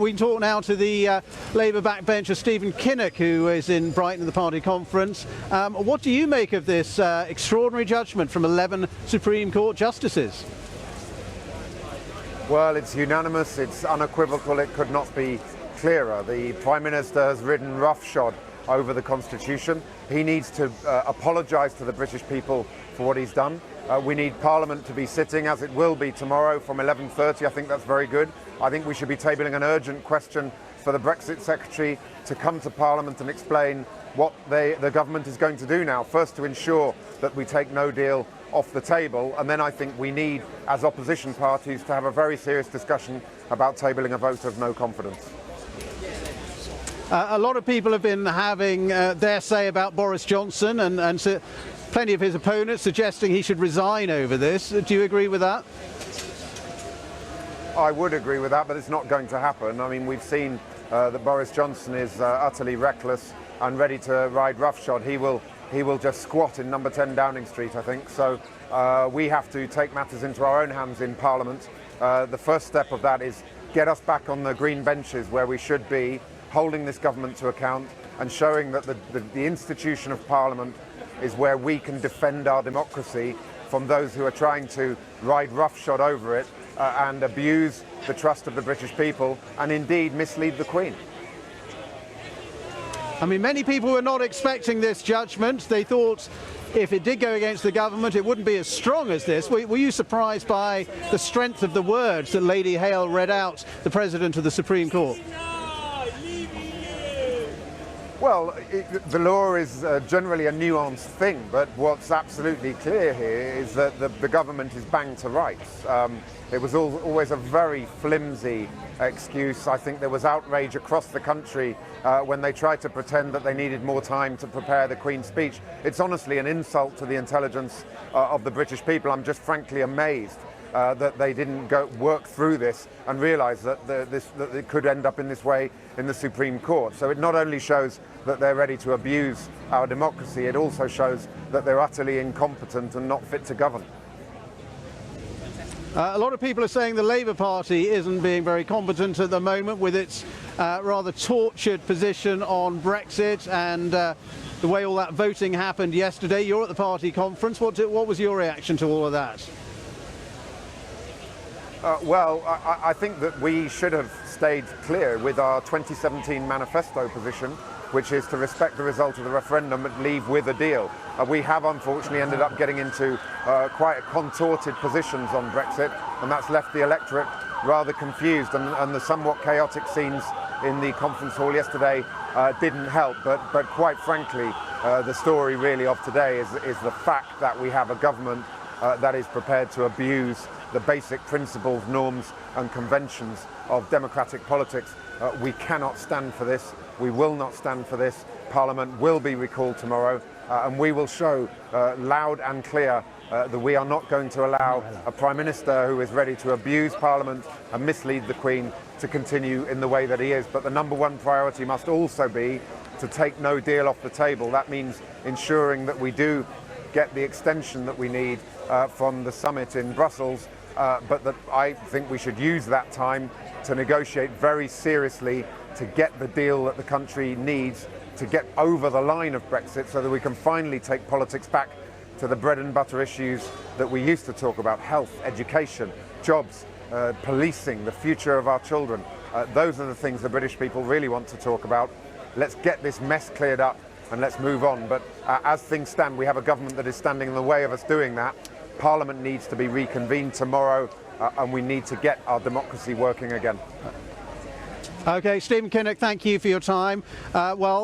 We can talk now to the Labour backbencher Stephen Kinnock, who is in Brighton at the party conference. What do you make of this extraordinary judgment from 11 Supreme Court justices? Well, it's unanimous, it's unequivocal, it could not be clearer. The Prime Minister has ridden roughshod over the Constitution. He needs to apologise to the British people for what he's done. We need Parliament to be sitting, as it will be tomorrow from 11:30. I think that's very good. I think we should be tabling an urgent question for the Brexit Secretary to come to Parliament and explain what the government is going to do now. First, to ensure that we take no deal off the table, and then I think we need, as opposition parties, to have a very serious discussion about tabling a vote of no confidence. A lot of people have been having their say about Boris Johnson, and plenty of his opponents suggesting he should resign over this. Do you agree with that? I would agree with that, but it's not going to happen. I mean, we've seen that Boris Johnson is utterly reckless and ready to ride roughshod. He will just squat in number 10 Downing Street, I think. So we have to take matters into our own hands in Parliament. The first step of that is get us back on the green benches where we should be, holding this government to account and showing that the institution of Parliament is where we can defend our democracy from those who are trying to ride roughshod over it and abuse the trust of the British people and indeed mislead the Queen. I mean, many people were not expecting this judgment. They thought if it did go against the government, it wouldn't be as strong as this. Were you surprised by the strength of the words that Lady Hale read out, the President of the Supreme Court? Well, the law is generally a nuanced thing, but what's absolutely clear here is that the government is bang to rights. It was always a very flimsy excuse. I think there was outrage across the country when they tried to pretend that they needed more time to prepare the Queen's speech. It's honestly an insult to the intelligence of the British people. I'm just frankly amazed that they didn't work through this and realise that that it could end up in this way in the Supreme Court. So it not only shows that they're ready to abuse our democracy, it also shows that they're utterly incompetent and not fit to govern. A lot of people are saying the Labour Party isn't being very competent at the moment with its rather tortured position on Brexit and the way all that voting happened yesterday. You're at the party conference. What was your reaction to all of that? Well, I think that we should have stayed clear with our 2017 manifesto position, which is to respect the result of the referendum and leave with a deal. We have unfortunately ended up getting into quite contorted positions on Brexit, and that's left the electorate rather confused, and the somewhat chaotic scenes in the conference hall yesterday didn't help. But quite frankly, the story really of today is the fact that we have a government that is prepared to abuse the basic principles, norms and conventions of democratic politics. We cannot stand for this. We will not stand for this. Parliament will be recalled tomorrow, and we will show loud and clear that we are not going to allow a Prime Minister who is ready to abuse Parliament and mislead the Queen to continue in the way that he is. But the number one priority must also be to take no deal off the table. That means ensuring that we do get the extension that we need from the summit in Brussels, but that I think we should use that time to negotiate very seriously to get the deal that the country needs to get over the line of Brexit, so that we can finally take politics back to the bread and butter issues that we used to talk about: health, education, jobs, policing, the future of our children. Those are the things the British people really want to talk about. Let's get this mess cleared up and let's move on. But as things stand, we have a government that is standing in the way of us doing that. Parliament needs to be reconvened tomorrow, and we need to get our democracy working again. OK, Stephen Kinnock, thank you for your time.